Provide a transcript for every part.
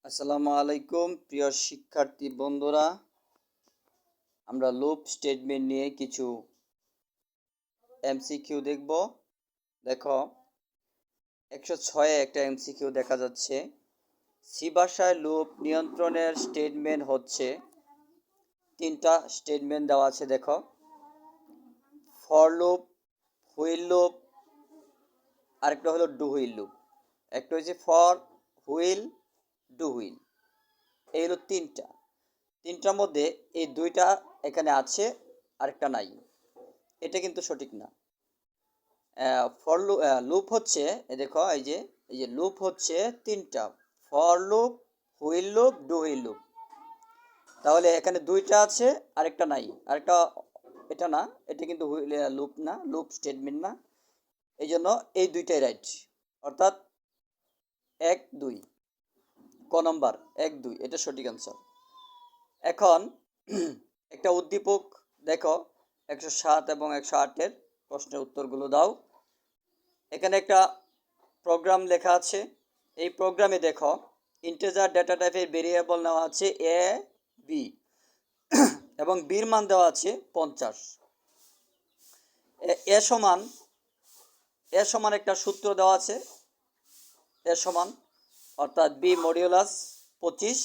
আসসালামু আলাইকুম প্রিয় শিক্ষার্থী বন্ধুরা, আমরা লুপ স্টেটমেন্ট নিয়ে কিছু এমসিকিউ দেখব। দেখো 106 একটা এমসিকিউ দেখা যাচ্ছে। সি ভাষায় লুপ নিয়ন্ত্রণের স্টেটমেন্ট হচ্ছে তিনটা স্টেটমেন্ট দেওয়া আছে। দেখো ফর লুপ, হুইল লুপ, আরেকটা হলো ডু হুইল লুপ। একটা হচ্ছে ফর, হুইল, ডু হুইল। এই হলো তিনটার মধ্যে এই দুইটা এখানে আছে, আরেকটা নাই। এটা কিন্তু সঠিক না। ফর লুপ হচ্ছে দেখো এই যে লুপ হচ্ছে তিনটা: for loop, wheel loop, do wheel loop. তাহলে এখানে দুইটা আছে, আরেকটা নাই। আরেকটা এটা না, এটা কিন্তু লুপ না, লুপ স্টেটমেন্ট না। এই জন্য এই দুইটাই রাইট, অর্থাৎ 1, 2 ক নম্বর 1, 2 এটা সঠিক অ্যান্সার। এখন একটা উদ্দীপক দেখো 107 এবং 108-এর প্রশ্নের উত্তরগুলো দাও। এখানে একটা প্রোগ্রাম লেখা আছে। এই প্রোগ্রামে দেখো ইন্টিজার ডেটা টাইপের ভেরিয়েবল নেওয়া আছে এ, বি এবং বির মান দেওয়া আছে 50। এ সমান একটা সূত্র দেওয়া আছে, এ সমান অর্থাৎ বি মডিউলাস 25।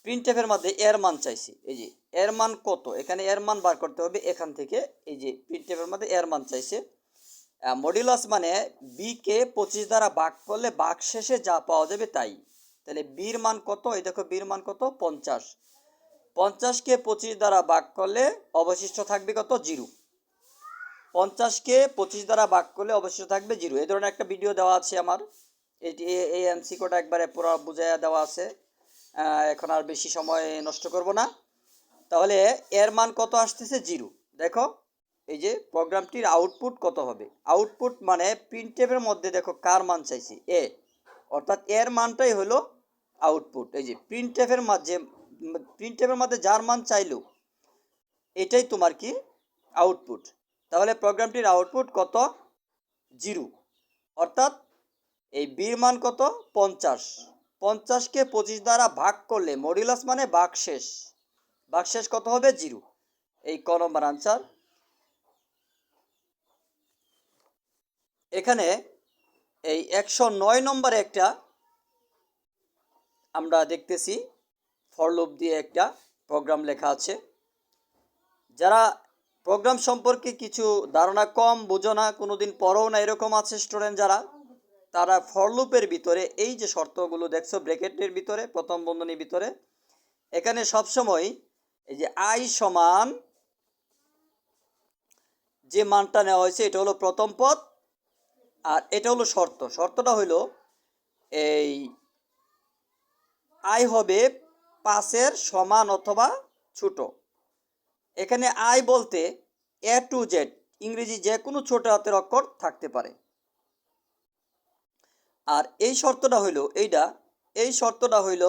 প্রিন্টএফের মধ্যে এর মান চাইছি। এই যে এর মান কত, এখানে এর মান বার করতে হবে। এখান থেকে এই যে প্রিন্টএফের মধ্যে এর মান চাইছে। মডিউলাস মানে বি কে 25 দ্বারা ভাগ করলে ভাগ শেষে যা পাওয়া যাবে তাই। তাহলে বির মান কত? এই দেখো বির মান কত, 50। 50-কে 25 দ্বারা ভাগ করলে অবশিষ্ট থাকবে কত, 0। 50-কে 25 দ্বারা ভাগ করলে অবশিষ্ট থাকবে 0। এই ধরনের একটা ভিডিও দেওয়া আছে আমার। এই এমসিকিউটা একবারে পুরো বুঝাইয়া দেওয়া আছে। এখন আর বেশি সময় নষ্ট করব না। তাহলে এর মান কত আসতেছে, 0। দেখো এই যে প্রোগ্রামটির আউটপুট কত হবে। আউটপুট মানে প্রিন্টএফের মধ্যে দেখো কার মান চাইছি, এ, অর্থাৎ এর মানটাই হলো আউটপুট। এই যে প্রিন্টএফের মধ্যে যার মান চাইলো এটাই তোমার কি আউটপুট। তাহলে প্রোগ্রামটির আউটপুট কত, 0। অর্থাৎ এই বির মান কত, 50। 50-কে 25 দ্বারা ভাগ করলে মডিউলাস মানে ভাগশেষ কত হবে, 0। এই ক নম্বর আনসার। এখানে এই 109 নম্বরে একটা আমরা দেখতেছি ফর লুপ দিয়ে একটা প্রোগ্রাম লেখা আছে। যারা প্রোগ্রাম সম্পর্কে কিছু ধারণা কম, বোঝো না, কোনোদিন পড়ো না, এরকম আছে স্টুডেন্ট যারা, তারা ফর লুপের ভিতরে এই যে শর্তগুলো দেখছো ব্র্যাকেটের ভিতরে, প্রথম বন্ধনীর ভিতরে, এখানে সবসময় এই যে আই সমান যে মানটা নেওয়া হয়েছে এটা হলো প্রথম পদ, আর এটা হলো শর্তটা হলো এই আই হবে 5-এর সমান অথবা ছোট। এখানে আই বলতে এ টু জেড ইংরেজি যে কোনো ছোট হাতের অক্ষর থাকতে পারে। আর এই শর্তটা হইল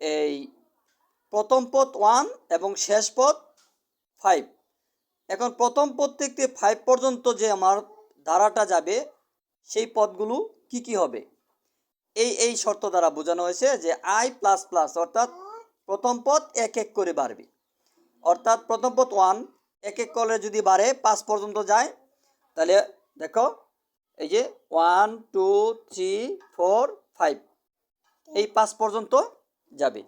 এই প্রথম পদ 1 এবং শেষ পদ 5। এখন প্রথম পদ থেকে 5 পর্যন্ত যে আমার ধারাটা যাবে সেই পদগুলো কি কি হবে, এই শর্ত দ্বারা বোঝানো হয়েছে যে আই প্লাস প্লাস, অর্থাৎ প্রথম পদ এক এক করে বাড়বে। অর্থাৎ প্রথম পদ 1 এক এক করে যদি বাড়ে 5 পর্যন্ত যায়, তাহলে দেখো এই যে 1, 2, 3, 4, 5 এই 5 পর্যন্ত যাবে।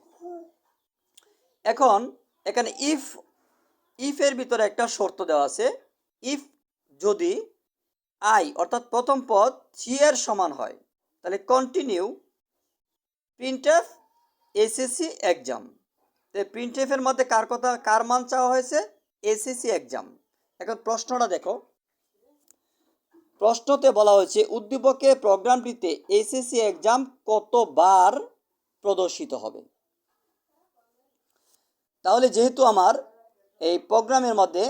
এখন এখানে ইফের ভিতরে একটা শর্ত দেওয়া আছে। ইফ যদি আই অর্থাৎ প্রথম পদ 3 এর সমান হয়, তাহলে কন্টিনিউ প্রিন্টএফ এসএসসি এক্সাম। তাই প্রিন্টএফের মধ্যে কার মান চাওয়া হয়েছে, এসএসসি এক্সাম। এখন প্রশ্নটা দেখো, প্রশ্নতে বলা হয়েছে উদ্দীপকে প্রোগ্রামটিতে এসএসসি এক্সাম কতবার প্রদর্শিত হবে। তাহলে যেহেতু আমার এই প্রোগ্রামের মধ্যে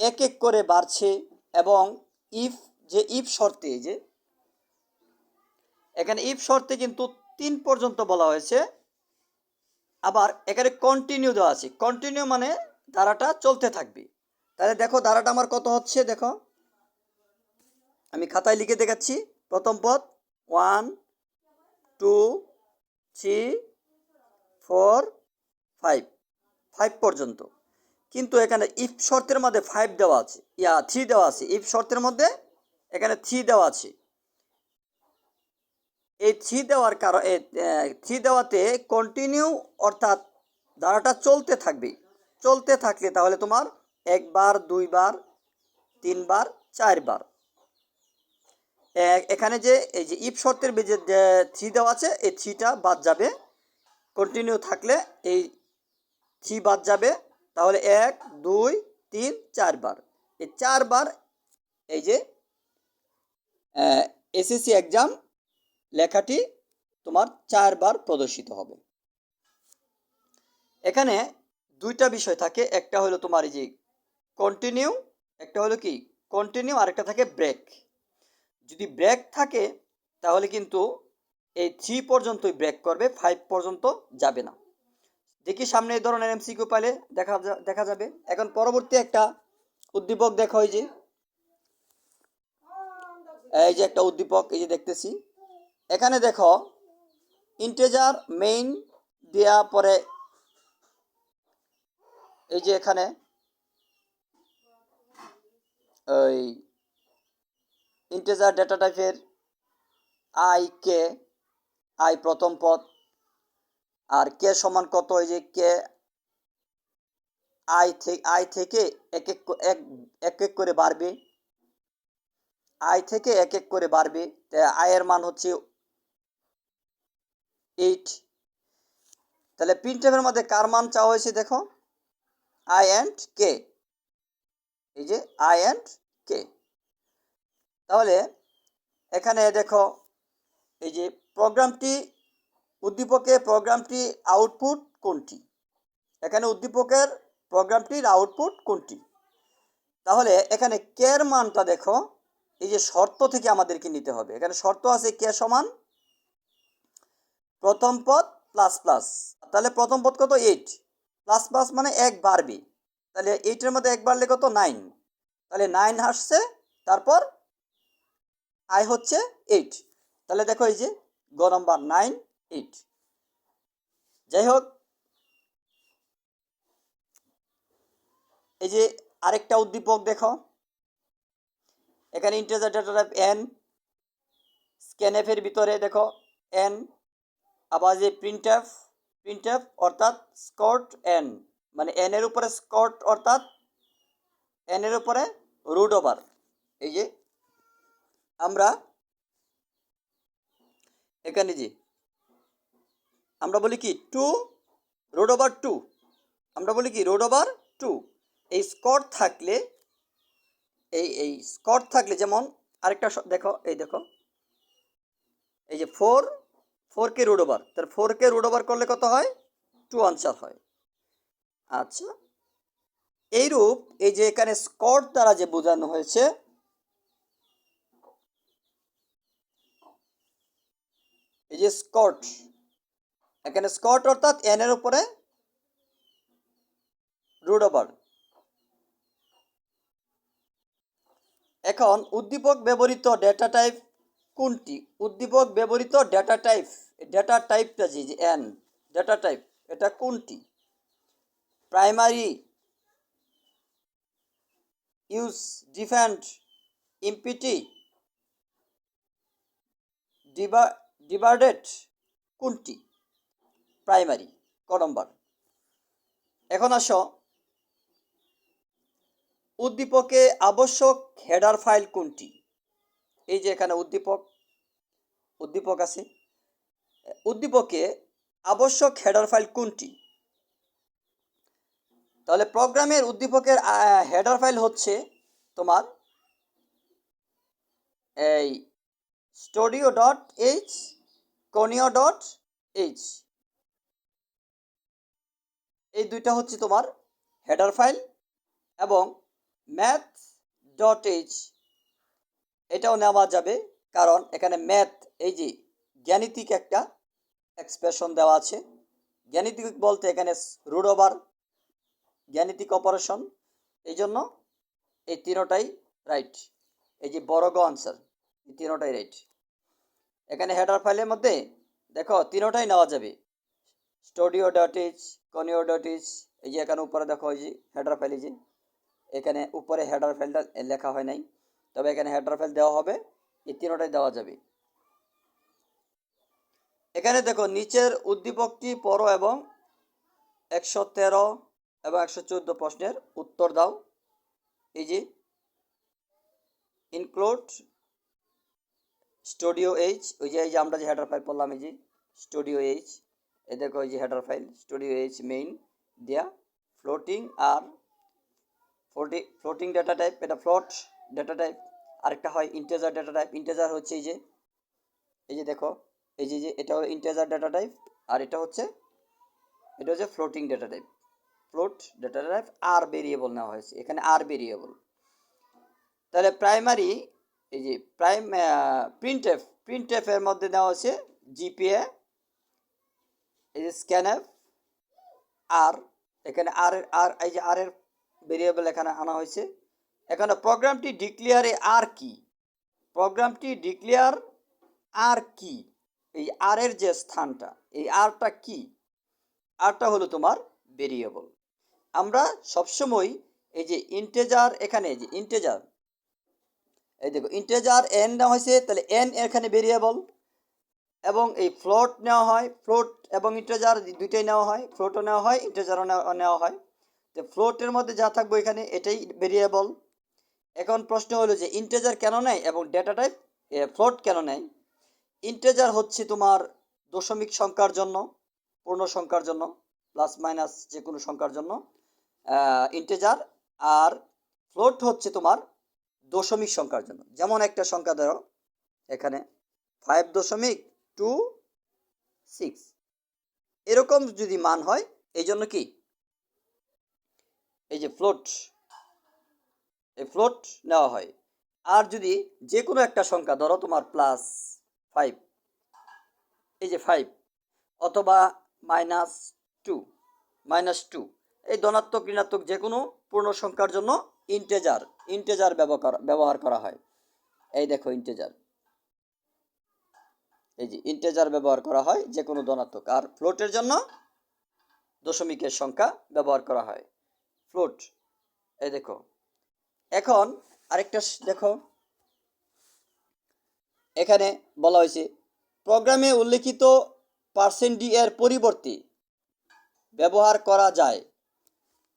এক এক করে বাড়ছে এবং ইফ শর্তে, যে এখানে ইফ শর্তে কিন্তু 3 পর্যন্ত বলা হয়েছে। আবার এখানে কন্টিনিউ দেওয়া আছে, কন্টিনিউ মানে ধারাটা চলতে থাকবে। তাহলে দেখো ধারাটা আমার কত হচ্ছে, দেখো আমি খাতায় লিখে দেখাচ্ছি। প্রথম পদ 1, 2 3 4 5 5 পর্যন্ত। কিন্তু এখানে ইফ শর্তের মধ্যে 5 দেওয়া আছে, 3 দেওয়া আছে। ইফ শর্তের মধ্যে এখানে 3 দেওয়া আছে। এই 3 দেওয়ার কারণ 3 দেওয়াতে কন্টিনিউ, অর্থাৎ ধারাটা চলতে থাকবে। চলতে থাকলে তাহলে তোমার একবার, দুইবার, তিনবার, চারবার। এখানে যে এই যে ইফ শর্তের যে 3 দেওয়া আছে, এই 3টা বাদ যাবে। কন্টিনিউ থাকলে এই 3 বাদ যাবে। তাহলে 1 2 3 4বার। এই 4বার এই যে এসএসসি এক্সাম লেখাটি তোমার 4বার প্রদর্শিত হবে। এখানে দুইটা বিষয় থাকে, একটা হলো তোমার এই যে কন্টিনিউ, একটা হলো কি কন্টিনিউ, আরেকটা থাকে ব্রেক। যদি ব্রেক থাকে তাহলে কিন্তু এই 3 পর্যন্তই ব্রেক করবে, 5 পর্যন্ত যাবে না। দেখি সামনে এই ধরনের এমসিকিউ পাইলে দেখা যাবে। এখন পরবর্তী একটা উদ্দীপক দেখো, এই যে একটা উদ্দীপক এই যে দেখতেছি। এখানে দেখো ইন্টিজার মেইন দেয়া পরে এই যে এখানে ওই ইন্টিজার ডেটা টাইপের আই প্রথম পদ, আর কে সমান কত, এই যে কে আই থেকে এক এক করে বাড়বে। আই থেকে এক এক করে বাড়বে। আয়ের মান হচ্ছে 8। তাহলে প্রিন্টএফের মধ্যে কার মান চাওয়া হয়েছে দেখো, আই অ্যান্ড কে। এই যে আই অ্যান্ড কে। তাহলে এখানে দেখো এই যে প্রোগ্রামটি আউটপুট কোনটি। এখানে উদ্দীপকের প্রোগ্রামটির আউটপুট কোনটি। তাহলে এখানে কের মানটা দেখো, এই যে শর্ত থেকে আমাদেরকে নিতে হবে। এখানে শর্ত আছে কে সমান প্রথম পদ প্লাস প্লাস। তাহলে প্রথম পদ কত 8, প্লাস প্লাস মানে 1 বাড়বে। তাহলে 8-এর মধ্যে 1 বাড়লে কত 9। তাহলে 9 আসছে, তারপর আই হচ্ছে 8। তাহলে দেখো এই যে গ নম্বর 9 8। যাই হোক, এই যে আরেকটা উদ্দীপক দেখো। এখানে integer data type N, scanf এর ভিতরে দেখো এন, আবার যে প্রিন্টএফ অর্থাৎ স্কট এন, মানে এন এর উপরে স্কট অর্থাৎ এন এর উপরে রুট ওভার। এই যে আমরা এখানে যে আমরা বলি কি 2 রুট ওভার 2, আমরা বলি কি রুট ওভার 2। এই স্কট থাকলে এই স্কট থাকলে যেমন আরেকটা দেখো, এই দেখো এই যে 4 কে রুট ওভার, তার 4 কে রুট ওভার করলে কত হয় 2 আনসার হয়। আচ্ছা, এইরূপ এই যে এখানে স্কট দ্বারা যে বোঝানো হয়েছে, এই যে স্কট, এখানে স্কট অর্থাৎ এন এর উপরে রুট ওভার। এখন উদ্দীপক ব্যবহৃত ডেটা টাইপ কোনটি। উদ্দীপক ব্যবহৃত ডেটা টাইপটা যে এন ডেটা টাইপ, এটা কোনটি। প্রাইমারি, ইউজ, ডিফেন্ড, ইম্পিটি, ডিভাইডেড, কোনটি প্রাইমারি, ক নম্বর। এখন আসো উদ্দীপকে আবশ্যক হেডার ফাইল কোনটি। এই যে এখানে উদ্দীপক আছে, উদ্দীপকে আবশ্যক হেডার ফাইল কোনটি। তাহলে প্রোগ্রামের উদ্দীপকের হেডার ফাইল হচ্ছে তোমার এই studio.h, conio.h, এই দুইটা হচ্ছে তোমার হেডার ফাইল। এবং math.h এটাও নেওয়া যাবে, কারণ এখানে ম্যাথ, এই যে জ্ঞানিতিক একটা এক্সপ্রেশন দেওয়া আছে। জ্ঞানিতিক বলতে এখানে রুট ওভার, জ্ঞানিতিক অপারেশন, এই জন্য এই তিনোটাই রাইট। এই যে বড় গ আনসার, এই তিনোটাই রাইট। এখানে হেডার ফাইলের মধ্যে দেখো তিনোটাই নেওয়া যাবে, stdio dot h, conio dot h. এই যে এখানে উপরে দেখো এই যে হেডার ফাইল, এই যে এখানে উপরে হেডার ফাইলটা লেখা হয় নাই, তবে এখানে হেডার ফাইল দেওয়া হবে, এই তিনোটাই দেওয়া যাবে। এখানে দেখো নিচের উদ্দীপকটি পড়ো এবং 113 এবং 114 প্রশ্নের উত্তর দাও। এই যে ইনক্লুড স্টুডিও এইচ, ওই যে এই যে আমরা যে হেডার ফাইল পড়লাম, এই যে স্টুডিও এইচ, এই দেখো এই যে header file studio h main দেয়া, ফ্লোটিং আর ফ্লোটিং ডেটা টাইপ, এটা ফ্লোট ডেটা টাইপ। আরেকটা হয় ইন্টিজার ডেটা টাইপ। ইন্টিজার হচ্ছে এই যে দেখো এই যে এটা হলো ইন্টিজার ডেটা টাইপ, আর এটা হচ্ছে floating data type. Float data type আর ভেরিয়েবল নেওয়া হয়েছে, এখানে আর ভেরিয়েবল। তাহলে প্রাইমারি এই যে প্রিন্ট এফ এর মধ্যে নেওয়া হচ্ছে জিপিএ, এই যে স্ক্যানএফ আর, এখানে আর এই যে আর এর ভেরিয়েবল এখানে আনা হয়েছে। এখানে প্রোগ্রামটি ডিক্লেয়ারে আর কি, প্রোগ্রামটি ডিক্লেয়ার আর কি, এই আর এর যে স্থানটা, এই আরটা কি, আরটা হলো তোমার ভেরিয়েবল। আমরা সবসময় এই যে ইন্টেজার, এখানে যে ইন্টেজার, এই দেখো ইন্টেজার এন নেওয়া হয়েছে, তাহলে এন এখানে ভেরিয়েবল, এবং এই ফ্লোট নেওয়া হয়, ফ্লোট এবং ইন্টেজার দুইটাই নেওয়া হয়, ফ্লোটও নেওয়া হয়, ইন্টেজারও নেওয়া হয়। তো ফ্লোটের মধ্যে যা থাকবে এখানে এটাই ভেরিয়েবল। এখন প্রশ্ন হলো যে ইন্টেজার কেন নেয় এবং ডেটা টাইপ ফ্লোট কেন নেয়। ইন্টেজার হচ্ছে তোমার দশমিক সংখ্যার জন্য, পূর্ণ সংখ্যার জন্য, প্লাস মাইনাস যে কোনো সংখ্যার জন্য ইন্টেজার, আর ফ্লোট হচ্ছে তোমার দশমিক সংখ্যার জন্য। যেমন একটা সংখ্যা ধরো এখানে 5.26 এরকম যদি মান হয়, এই জন্য কি এই যে ফ্লোট, এই ফ্লোট নেওয়া হয়। আর যদি যে কোনো একটা সংখ্যা ধরো তোমার +5, এই যে 5, অথবা -2, -2, এই ধনাত্মক ঋণাত্মক যে কোনো পূর্ণ সংখ্যার জন্য ইন্টেজার ব্যবহার করা হয়। এই দেখো ইন্টেজার, এই যে ইন্টেজার ব্যবহার করা হয় যে কোনো ধনাত্মক, আর ফ্লোটের জন্য দশমিকের সংখ্যা ব্যবহার করা হয়, ফ্লোট। এই দেখো এখন আরেকটা দেখো, এখানে বলা হয়েছে প্রোগ্রামে উল্লেখিত %d এর পরিবর্তে ব্যবহার করা যায়।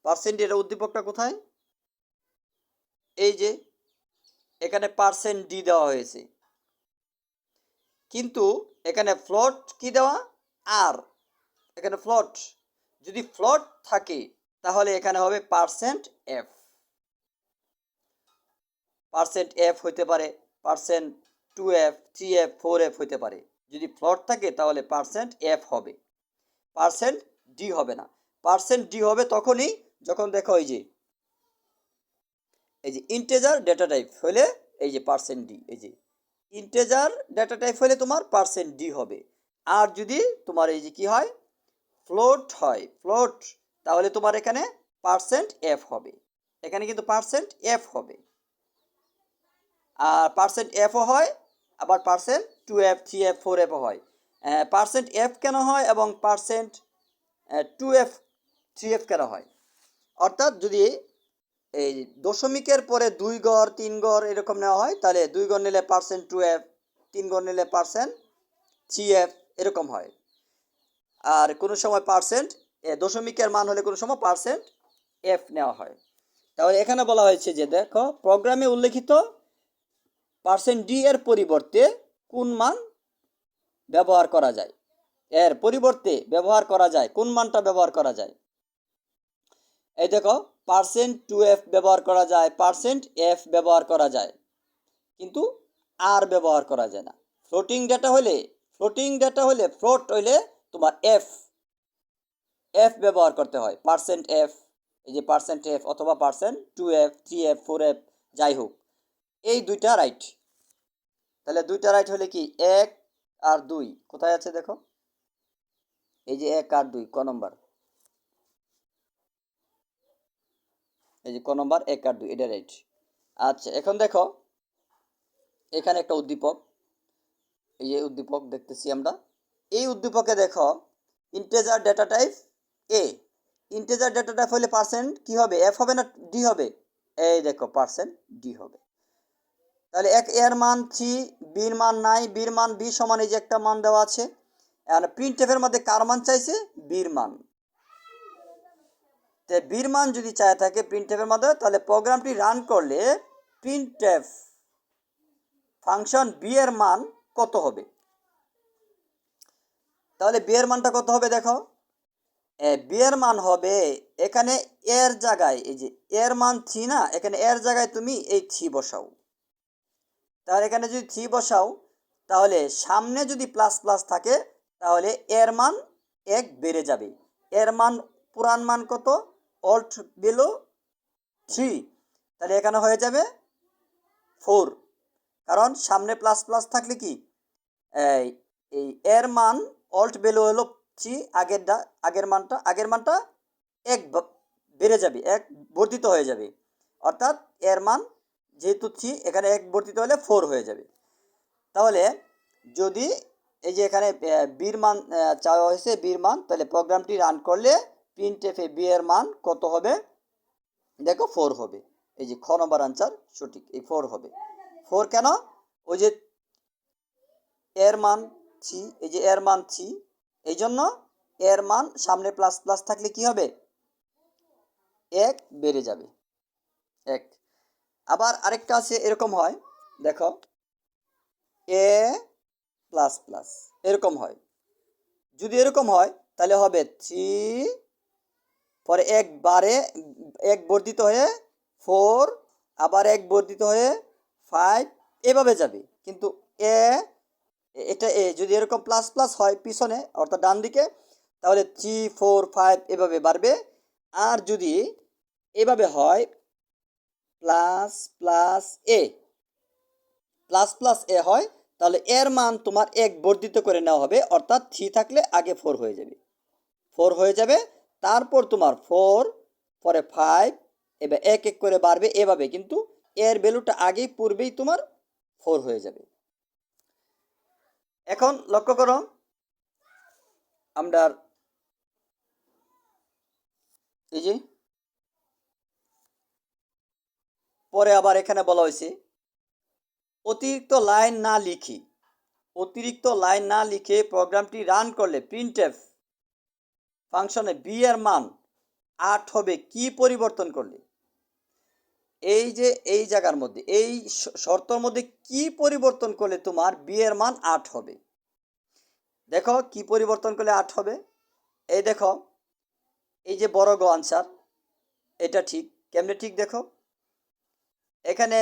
%d এর উদ্দীপকটা কোথায়, এই যে এখানে %d দেওয়া হয়েছে, কিন্তু এখানে ফ্লোট কি দেওয়া আর, এখানে ফ্লোট, যদি ফ্লোট থাকে তাহলে এখানে হবে %f, %f হইতে পারে, %2f, 3f, 4f হইতে পারে। যদি ফ্লোট থাকে তাহলে %f হবে, %d হবে না। %d হবে তখনই যখন দেখো এই যে ইন্টেজার ডেটা টাইপ হলে, এই যে %d, এই যে ইন্টেজার ডেটা টাইপ হলে তোমার %d হবে। আর যদি তোমার এই যে কি হয় ফ্লোট হয়, ফ্লোট, তাহলে তোমার এখানে %f হবে, এখানে কিন্তু %f হবে। আর %fও হয়, আবার %2f, 3f, 4f হয়। %f কেন হয় এবং %2f, 3f কেন হয়, অর্থাৎ যদি এই দশমিকের পরে 2 ঘর 3 ঘর এরকম নেওয়া হয়, তাহলে 2 ঘর নিলে %2f, 3 ঘর নিলে %3f এরকম হয়। আর কোনো সময় দশমিকের মান হলে কোনো সময় %f নেওয়া হয়। তাহলে এখানে বলা হয়েছে যে দেখো প্রোগ্রামে উল্লেখিত %d এর পরিবর্তে কোন মান ব্যবহার করা যায়, এর পরিবর্তে ব্যবহার করা যায় কোন মানটা ব্যবহার করা যায়। এই দেখো %2f ব্যবহার করা যায়, %f ব্যবহার করা যায়, কিন্তু আর ব্যবহার করা যায় না। ফ্লোট হইলে তোমার f ব্যবহার করতে হয়, %f, এই যে %f অথবা %2f, 3f, 4f যাই হোক, এই দুইটা রাইট। তাহলে দুইটা রাইট হলে কি 1 আর 2 কোথায় আছে দেখো, এই যে 1 আর 2 ক নম্বর, এই যে ক নম্বর 1 আর 2 এটা রাইট। আচ্ছা এখন দেখো এখানে একটা উদ্দীপক, এই যে উদ্দীপক দেখতেছি আমরা, এই উদ্দীপকে দেখো ইন্টিজার ডেটা টাইপ এ, ইন্টিজার ডেটা টাইপ হলে পার্সেন্ট কি হবে, এফ হবে না ডি হবে, এই দেখো পার্সেন্ট ডি হবে। তাহলে এক এর মান 3, বির মান নাই, বির মান বি সমান এই যে একটা মান দেওয়া আছে। আর প্রিন্ট এফের মধ্যে কার মান চাইছে, বির মান। তো বির মান যদি চায় থাকে প্রিন্ট এফের মধ্যে, তাহলে প্রোগ্রামটি রান করলে প্রিন্ট এফ ফাংশন বি এর মান কত হবে। তাহলে বি এর মানটা কত হবে দেখো, বি এর মান হবে এখানে এর জায়গায় এই যে এর মান 3 না, এখানে এর জায়গায় তুমি এই 3 বসাও। তাহলে এখানে যদি 3 বসাও তাহলে সামনে যদি প্লাস প্লাস থাকে তাহলে এর মান 1 বেড়ে যাবে। এর মান পুরান মান কত, অল্ট বিলো 3, তাহলে এখানে হয়ে যাবে 4, কারণ সামনে প্লাস প্লাস থাকলে কি এই এই এর মান অল্ট ভ্যালু হলো 3, আগের মানটা 1 বেড়ে যাবে, 1 বর্ধিত হয়ে যাবে, অর্থাৎ এর মান যেহেতু 3 এখানে 1 বর্ধিত হলে 4 হয়ে যাবে। তাহলে যদি এই যে এখানে বির মান চাওয়া হয়েছে বির মান, তাহলে প্রোগ্রামটি রান করলে প্রিন্ট এফে বি এর মান কত হবে দেখো 4 হবে। এই যে খ নম্বর আনসার সঠিক, এই 4 হবে। 4 কেন, ওই যে এর মান 3, এই যে এর মান 3, এই জন্য এর মান সামনে প্লাস প্লাস থাকলে কি হবে 1 বেড়ে যাবে 1। আবার আরেকটা আছে এরকম হয় দেখো এ প্লাস প্লাস এরকম হয়, যদি এরকম হয় তাহলে হবে 3 পরে 1 বারে 1 বর্ধিত হয়ে 4, আবার 1 বর্ধিত হয়ে 5, এভাবে যাবে। কিন্তু এটা যদি এরকম প্লাস প্লাস হয় পিছনে অর্থাৎ ডান দিকে তাহলে 3, 4, 5 এভাবে বাড়বে। আর যদি এভাবে হয় প্লাস প্লাস এ প্লাস প্লাস এ হয় তাহলে এর মান তোমার 1 বর্ধিত করে নেওয়া হবে, অর্থাৎ 3 থাকলে আগে 4 হয়ে যাবে, 4 হয়ে যাবে। তারপর তোমার 4 পরে 5 এবার 1 1 করে বাড়বে এভাবে, কিন্তু এর ভ্যালুটা আগেই পূর্বেই তোমার 4 হয়ে যাবে। এখন লক্ষ্য করো আমরা এই যে পরে আবার এখানে বলা হয়েছে অতিরিক্ত লাইন না লিখে প্রোগ্রামটি রান করলে প্রিন্টএফ ফাংশনে বি এর মান 8 হবে কি পরিবর্তন করলে। এই যে এই জায়গার মধ্যে এই শর্তের মধ্যে কি পরিবর্তন করলে তোমার বি এর মান 8 হবে। দেখো কি পরিবর্তন করলে 8 হবে, এই দেখো এই যে বড় গ আনসার, এটা ঠিক কেমনে ঠিক দেখো, এখানে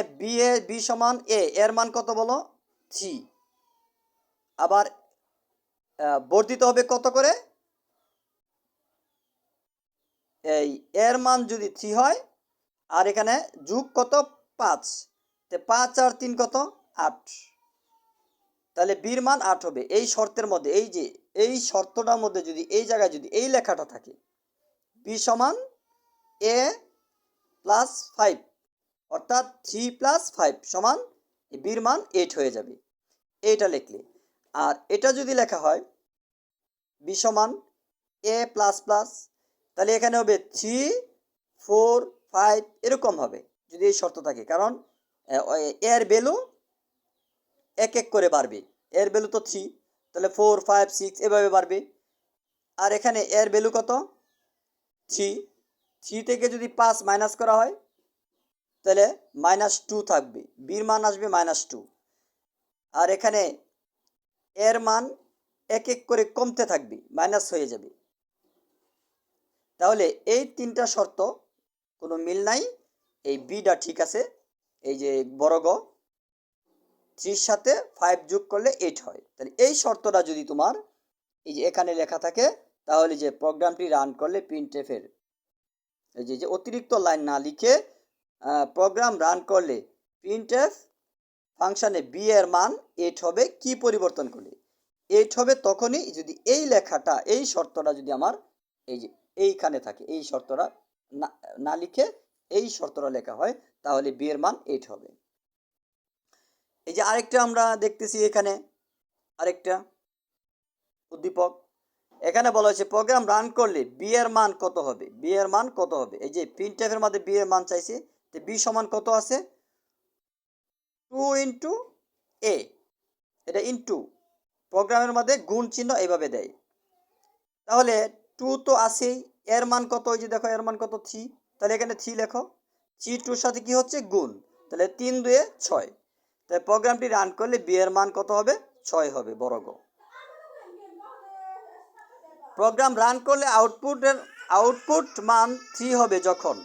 বি সমান এ, এর মান কত বলো 3, আবার বর্ধিত হবে কত করে, এই এর মান যদি 3 হয় আর এখানে যোগ কত 5, 5 আর 3 কত 8, তাহলে বির মান 8 হবে। এই শর্তের মধ্যে এই যে এই শর্তটার মধ্যে যদি এই জায়গায় যদি এই লেখাটা থাকে বি সমান এ প্লাস 5 অর্থাৎ 3 প্লাস 5 সমান বির মান 8 হয়ে যাবে, এইটা লিখলে। আর এটা যদি লেখা হয় বি সমান এ প্লাস প্লাস, তাহলে এখানে হবে 3, 4, 5 এরকম হবে যদি এই শর্ত থাকে, কারণ এর ভ্যালু 1 1 করে বাড়বে, এর ভ্যালু তো 3, তাহলে 4, 5, 6 এভাবে বাড়বে। আর এখানে এর ভ্যালু কত 3, 3 থেকে যদি 5 মাইনাস করা হয় তাহলে -2 থাকবে, বির মান আসবে -2। আর এখানে এর মান 1 1 করে কমতে থাকবে, মাইনাস হয়ে যাবে। তাহলে এই তিনটা শর্ত কোনো মিল নাই, এই বিটা ঠিক আছে। এই যে বড় গ 3 সাথে 5 যোগ করলে 8 হয়, তাহলে এই শর্তটা যদি তোমার এই যে এখানে লেখা থাকে তাহলে যে প্রোগ্রামটি রান করলে প্রিন্টএফের এই যে অতিরিক্ত লাইন না লিখে প্রোগ্রাম রান করলে প্রিন্টএফ ফাংশনে বি এর মান 8 হবে কি পরিবর্তন করলে। 8 হবে তখনই যদি এই লেখাটা এই শর্তটা যদি আমার এই যে এইখানে থাকে, এই শর্তটা না লিখে এই শর্তটা লেখা হয় তাহলে বি এর মান 8 হবে। এই যে আরেকটা আমরা দেখতেছি এখানে আরেকটা উদ্দীপক। এখানে বলা হয়েছে প্রোগ্রাম রান করলে বি এর মান কত হবে, বি এর মান কত হবে। এই যে প্রিন্টএফের মধ্যে বি এর মান চাইছে, তো বি সমান কত আছে, 2 ইন্টু এ, এটা ইন্টু প্রোগ্রামের মধ্যে গুণ চিহ্ন এইভাবে দেয়। তাহলে 2 তো আছেই, এর মান কত, ওই যে দেখো এর মান কত 3, তাহলে এখানে 3 লেখো, 3 টুর সাথে কি হচ্ছে গুণ, তাহলে 3 2 6। তাই প্রোগ্রামটি রান করলে বি এর মান কত হবে, 6 হবে বর্গ। প্রোগ্রাম রান করলে আউটপুট মান 3 হবে যখন,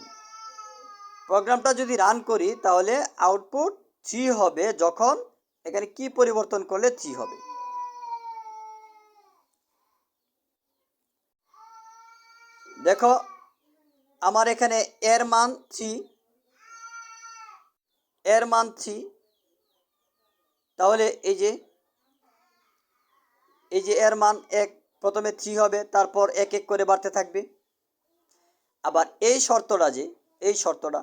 প্রোগ্রামটা যদি রান করি তাহলে আউটপুট 3 হবে যখন, এখানে কি পরিবর্তন করলে 3 হবে। দেখো আমার এখানে এর মান 3, এর মান 3, তাহলে এই যে এর মান 1, প্রথমে 3 হবে, তারপর এক এক করে বাড়তে থাকবে। আবার এই শর্তটা যে, এই শর্তটা,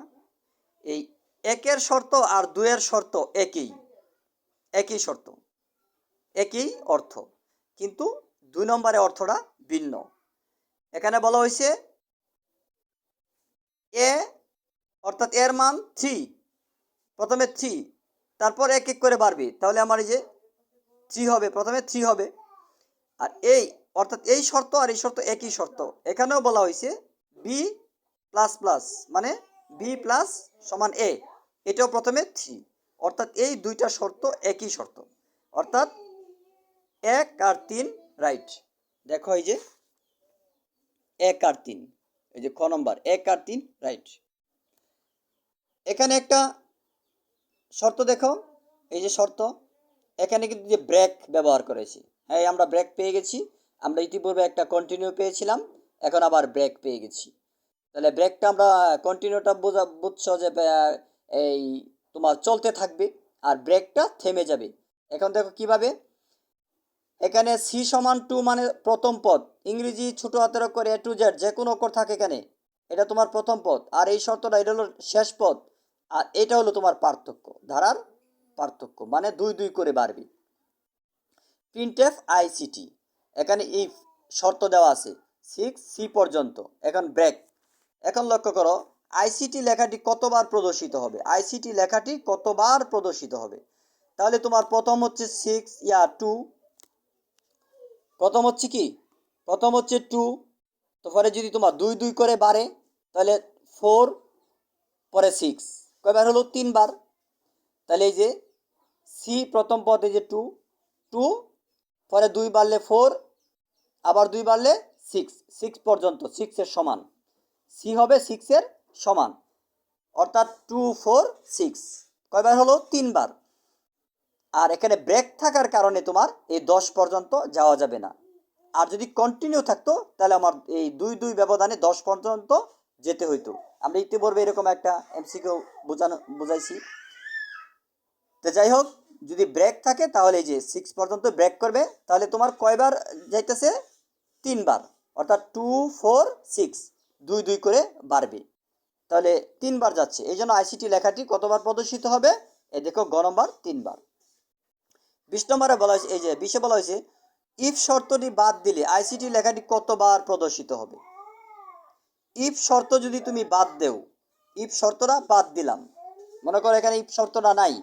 এই 1-এর শর্ত আর 2-এর শর্ত একই শর্ত, একই অর্থ, কিন্তু 2 নম্বরে অর্থটা ভিন্ন। এখানে বলা হয়েছে এ অর্থাৎ এর মান 3, প্রথমে 3, তারপর এক এক করে বাড়বে, তাহলে আমার এই যে 3 হবে, প্রথমে 3 হবে। আর এই অর্থাৎ এই শর্ত আর এই শর্ত একই শর্ত। এখানেও বলা হয়েছে বি প্লাস প্লাস মানে বি প্লাস সমান এ, এটাও প্রথমে 3, অর্থাৎ এই দুইটা শর্ত একই শর্ত, অর্থাৎ 1 আর 3 রাইট। দেখো এই যে 1 আর 3, এই যে খ নম্বর 1 আর 3 রাইট। এখানে একটা শর্ত দেখো, এই যে শর্ত, এখানে কিন্তু যে ব্রেক ব্যবহার করেছি, হ্যাঁ আমরা ব্রেক পেয়ে গেছি, আমরা ইতিপূর্বে একটা কন্টিনিউ পেয়েছিলাম, এখন আবার ব্রেক পেয়ে গেছি। তাহলে ব্রেকটা আমরা কন্টিনিউটা বুঝছো যে এই তোমার চলতে থাকবে আর ব্রেকটা থেমে যাবে। এখন দেখো কিভাবে, এখানে সি সমান 2 মানে প্রথম পদ, ইংরেজি ছোট হাতের অক্ষর এ টু জেড যে কোনো অক্ষর থাকে এখানে, এটা তোমার প্রথম পদ, আর এই শর্তটা এটা হলো শেষ পদ, আর এটা হলো তোমার পার্থক্য, ধারার পার্থক্য, মানে 2 2 করে বাড়বে। প্রিন্টএফ আইসিটি, এখানে ইফ শর্ত দেওয়া আছে 6 সি পর্যন্ত, এখন ব্রেক। এখন লক্ষ্য করো আইসিটি লেখাটি কতবার প্রদর্শিত হবে, আইসিটি লেখাটি কতবার প্রদর্শিত হবে। তাহলে তোমার প্রথম হচ্ছে 2, প্রথম হচ্ছে কি, প্রথম হচ্ছে 2, তো পরে যদি তোমার 2 2 করে বাড়ে তাহলে 4, পরে 6, কয়বার হলো 3 বার। তাহলে এই যে সি প্রথম পদ, এই যে 2 2, পরে 2 বাড়লে 4, আবার 2 বাড়লে 6, 6 পর্যন্ত, 6 এর সমান, সি হবে 6 এর সমান, অর্থাৎ 2 4 6, কয়বার হলো 3 বার। আর এখানে ব্রেক থাকার কারণে তোমার এই 10 পর্যন্ত যাওয়া যাবে না, আর যদি কন্টিনিউ থাকতো তাহলে আমার এই 2 2 ব্যবধানে 10 পর্যন্ত যেতে হইতো। আমরা ইতিপূর্বে এরকম একটা এমসিকিউ বুঝাইছি। তো যাই হোক, যদি ব্রেক থাকে তাহলে এই যে 6 পর্যন্ত ব্রেক করবে, তাহলে তোমার কয়বার যাইতেছে, 3 বার, অর্থাৎ 2 4 6, 2 2 করে বাড়বে, তাহলে 3 বার যাচ্ছে। এই জন্য আইসিটি লেখাটি কতবার প্রদর্শিত হবে, এই দেখো গ নম্বর 3 বার। 20 নম্বরে বলা হয়েছে, এই যে 20-এ বলা হয়েছে ইফ শর্তটি বাদ দিলে আইসিটি লেখাটি কতবার প্রদর্শিত হবে। ইফ শর্ত যদি তুমি বাদ দেও, ইফ শর্তটা বাদ দিলাম, মনে করো এখানে ইফ শর্তটা নাই,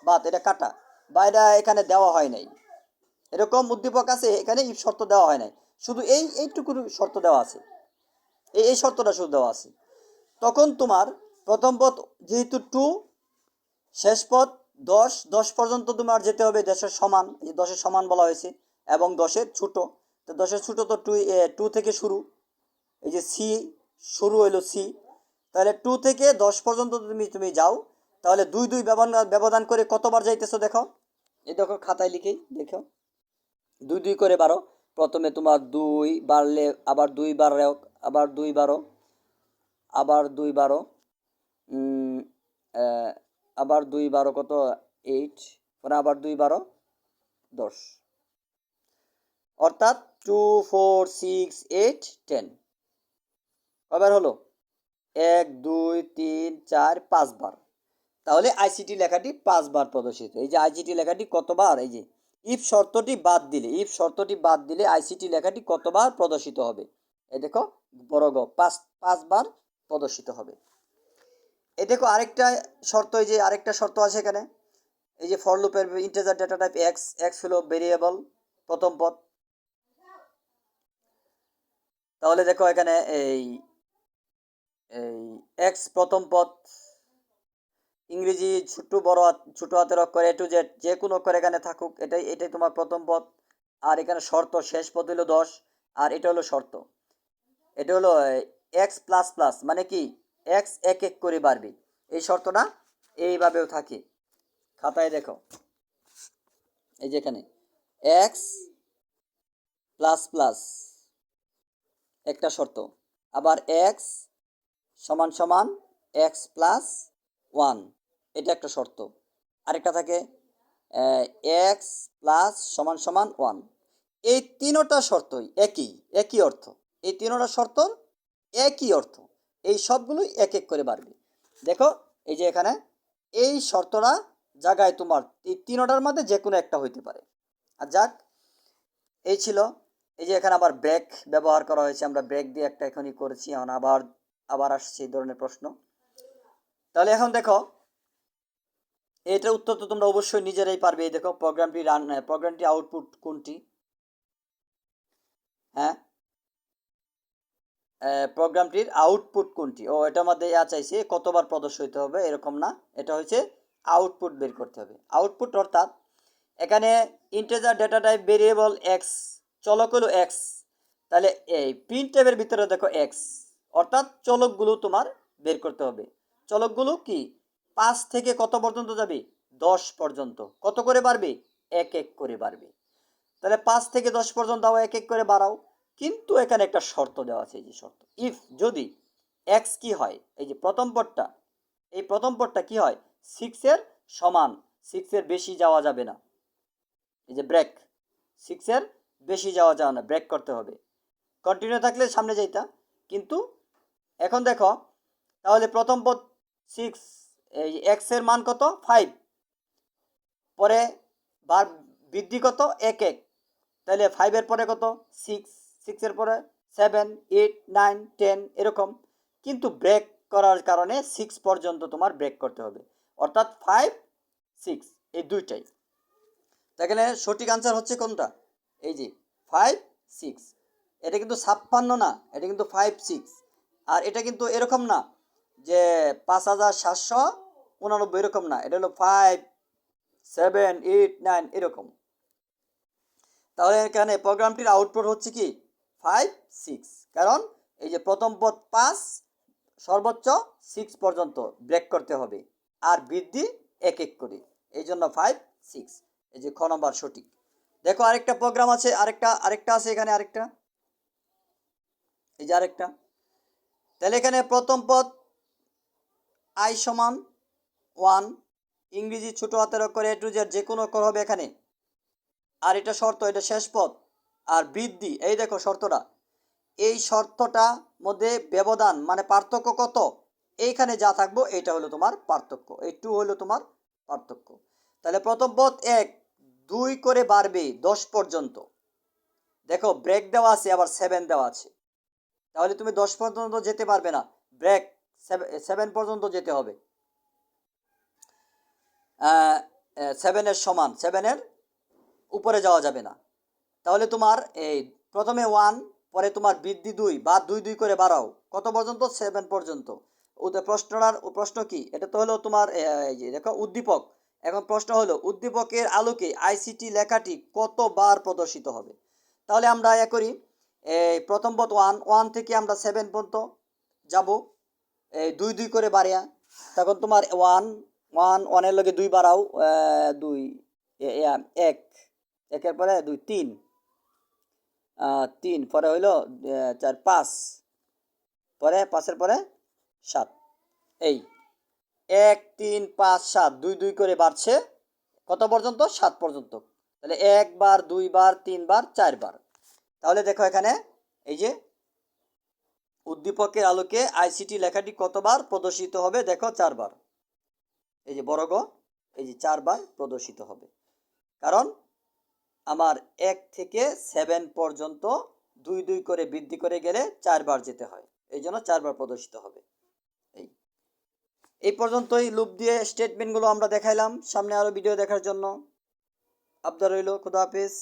বাদ, এটা কাটা, বা এটা এখানে দেওয়া হয় নাই, এরকম উদ্দীপক আছে এখানে ইফ শর্ত দেওয়া হয় নাই, শুধু এইটুকু শর্ত দেওয়া আছে, এই শর্তটা শুধু দেওয়া আছে, তখন তোমার প্রথম পদ যেহেতু 2, শেষ পদ 10, 10 পর্যন্ত তোমার যেতে হবে 10-এর সমান, এই যে 10-এর সমান বলা হয়েছে, এবং 10-এর ছোট, তো 10-এর ছোট তো 2 থেকে শুরু, এই যে সি শুরু হইলো সি, তাহলে 2 থেকে 10 পর্যন্ত তুমি যাও, তাহলে 2 2 ব্যবধান করে কতবার যাইতেছো দেখো, এই দেখো খাতায় লিখেই দেখো, 2 2 করে বারো, প্রথমে তোমার 2 বাড়লে আবার 2 বাড়ো, আবার 2 বারো, আবার 2 বারো, আবার 2 বারো কত 8, পরে আবার 2 বারো 10, অর্থাৎ 2 4 6 8 10, কয়বার হলো 1 2 3 4 5 বার। তাহলে আইসিটি লেখাটি 5 বার প্রদর্শিত। এই যে আইসিটি লেখাটি কতবার, এই যে ইফ শর্তটি বাদ দিলে আইসিটি লেখাটি কতবার প্রদর্শিত হবে? এই দেখো বড় গ, পাঁচবার প্রদর্শিত হবে। এই দেখো আরেকটা শর্ত, এই যে আরেকটা শর্ত আছে এখানে, এই যে ফর লুপের integer data type x, x হলো ভেরিয়েবল প্রথম পদ। তাহলে দেখো এখানে এই এই এক্স প্রথম পদ, ইংরেজি ছোট হাতের অক্ষর এ টু জেড যে কোনো অক্ষর এখানে থাকুক, এটাই তোমার প্রথম পদ। আর এখানে শর্ত শেষ পদ হলো 10, আর এটা হলো শর্ত, এটা হলো এক্স প্লাস প্লাস, মানে কি এক্স এক এক করে বাড়বে। এই শর্তটা এইভাবেও থাকে, খাতায় দেখো এই যে এখানে এক্স প্লাস প্লাস একটা শর্ত, আবার এক্স সমান সমান এক্স প্লাস ওয়ান, এটা একটা শর্ত। আরেকটা থাকে এক্স প্লাস সমান সমান ওয়ান। এই তিনোটা শর্তই একই অর্থ, এই তিনোটা শর্ত একই অর্থ, এই সবগুলোই এক এক করে বাড়বে। দেখো এই যে এখানে এই শর্তটা জায়গায় তোমার এই তিনোটার মধ্যে যে কোনো একটা হইতে পারে। আর যাক, এই ছিল। এই যে এখানে আবার ব্রেক ব্যবহার করা হয়েছে, আমরা ব্রেক দিয়ে একটা এখনই করেছি, এখন আবার আসছে এই ধরনের প্রশ্ন। তাহলে এখন দেখো এটার উত্তর তো তোমরা অবশ্যই নিজেরাই পারবে। এই দেখো প্রোগ্রামটি আউটপুট কোনটি? হ্যাঁ, প্রোগ্রামটির আউটপুট কোনটি? ও এটার মধ্যে চাইছে কতবার প্রদর্শিত হবে, এরকম না, এটা হচ্ছে আউটপুট বের করতে হবে। আউটপুট অর্থাৎ এখানে integer data type variable x, চলক হলো এক্স, তাহলে এই প্রিন্ট ট্যাবের ভিতরে দেখো এক্স, অর্থাৎ চলকগুলো তোমার বের করতে হবে। চলকগুলো কি 5 থেকে কত পর্যন্ত যাবে? 10 পর্যন্ত। কত করে বাড়বে? এক এক করে বাড়বে। তাহলে 5 থেকে 10 পর্যন্ত এক এক করে বাড়াও, কিন্তু এখানে একটা শর্ত দেওয়া আছে, এই যে শর্ত, ইফ যদি এক্স কি হয়, এই যে প্রথম পদটা, এই প্রথম পদটা কি হয় 6 এর সমান, 6 এর বেশি যাওয়া যাবে না, এই যে ব্রেক, 6 এর বেশি যাওয়া যাবে না, ব্রেক করতে হবে। কন্টিনিউ থাকলে সামনে যাইতা, কিন্তু এখন দেখো তাহলে প্রথম পদ 6, এই এক্স এর মান কত 5, পরে বার বৃদ্ধি কত 1 1, তাহলে 5 এর পরে কত 6, 6 এর পরে 7, 8, 9, 10 এরকম, কিন্তু ব্রেক করার কারণে 6 পর্যন্ত তোমার ব্রেক করতে হবে, অর্থাৎ 5, 6 এই দুইটাই। এখানে সঠিক আনসার হচ্ছে কোনটা? এই যে 5, 6। এটা কিন্তু 56 না, এটা কিন্তু 5, 6। আর এটা কিন্তু এরকম না যে 5789 এরকম না, এটা হলো 5, 7, 8, 9 এরকম। তাহলে এখানে প্রোগ্রামটির আউটপুট হচ্ছে কি 5, 6, কারণ এই যে প্রথম পদ 5, সর্বোচ্চ 6 পর্যন্ত ব্রেক করতে হবে, আর বৃদ্ধি এক এক করে, এই জন্য 5, 6। এই যে খ নম্বর সঠিক। দেখো আরেকটা প্রোগ্রাম আছে, আরেকটা আছে এখানে, আরেকটা এই যে আরেকটা। তাহলে এখানে প্রথম পদ আই সমান 1, ইংরেজি ছোট হাতের অক্ষর এ টু জেড যে কোনো অক্ষর হবে এখানে, আর এটা শর্ত, এটা শেষ পদ, আর বৃদ্ধি, এই দেখো শর্তটা, এই শর্তটা মধ্যে ব্যবধান মানে পার্থক্য কত, এইখানে যা থাকবো এটা হলো তোমার পার্থক্য, এই 2 হলো তোমার পার্থক্য। তাহলে প্রথম পদ 1, 2 করে বাড়বে 10 পর্যন্ত। দেখো ব্রেক দেওয়া আছে, আবার 7 দেওয়া আছে, তাহলে তুমি 10 পর্যন্ত যেতে পারবে না, ব্রেক 7 পর্যন্ত যেতে হবে। 7 এর সমান, 7 এর উপরে যাওয়া যাবে না। তাহলে তোমার এই প্রথমে 1, পরে তোমার বৃদ্ধি 2, বা 2 2 করে বাড়াও কত পর্যন্ত? 7 পর্যন্ত। প্রশ্ন কি, এটা তো হলো তোমার এই যে দেখো উদ্দীপক। এখন প্রশ্ন হলো উদ্দীপকের আলোকে আইসিটি লেখাটি কতবার প্রদর্শিত হবে? তাহলে আমরা করি, এই প্রথম পদ 1 থেকে আমরা 7 পর্যন্ত যাব, এই 2 2 করে বাড়িয়া, তখন তোমার 1 এর লগে 2 বাড়াও, 2 1, একের পরে 2, 3, 3 পরে হইল 4, 5, পরে 5-এর পরে 7, এই 1 3 5 7 2 2 করে বাড়ছে কত পর্যন্ত? 7 পর্যন্ত। তাহলে 1 বার, 2 বার, 3 বার, 4 বার। তাহলে দেখো এখানে এই যে উদ্দীপকের আলোকে আইসিটি লেখাটি কতবার প্রদর্শিত হবে? দেখো 4 বার, এই যে বর্গ, এই যে 4 বার প্রদর্শিত হবে, কারণ আমার 1 থেকে 7 পর্যন্ত 2 2 করে বৃদ্ধি করে গেলে 4 বার যেতে হয়, এই জন্য 4 বার প্রদর্শিত হবে। এই এই পর্যন্তই লুপ দিয়ে স্টেটমেন্টগুলো আমরা দেখাইলাম। সামনে আরও ভিডিও দেখার জন্য আবদার রইল। খুদা হাফেজ।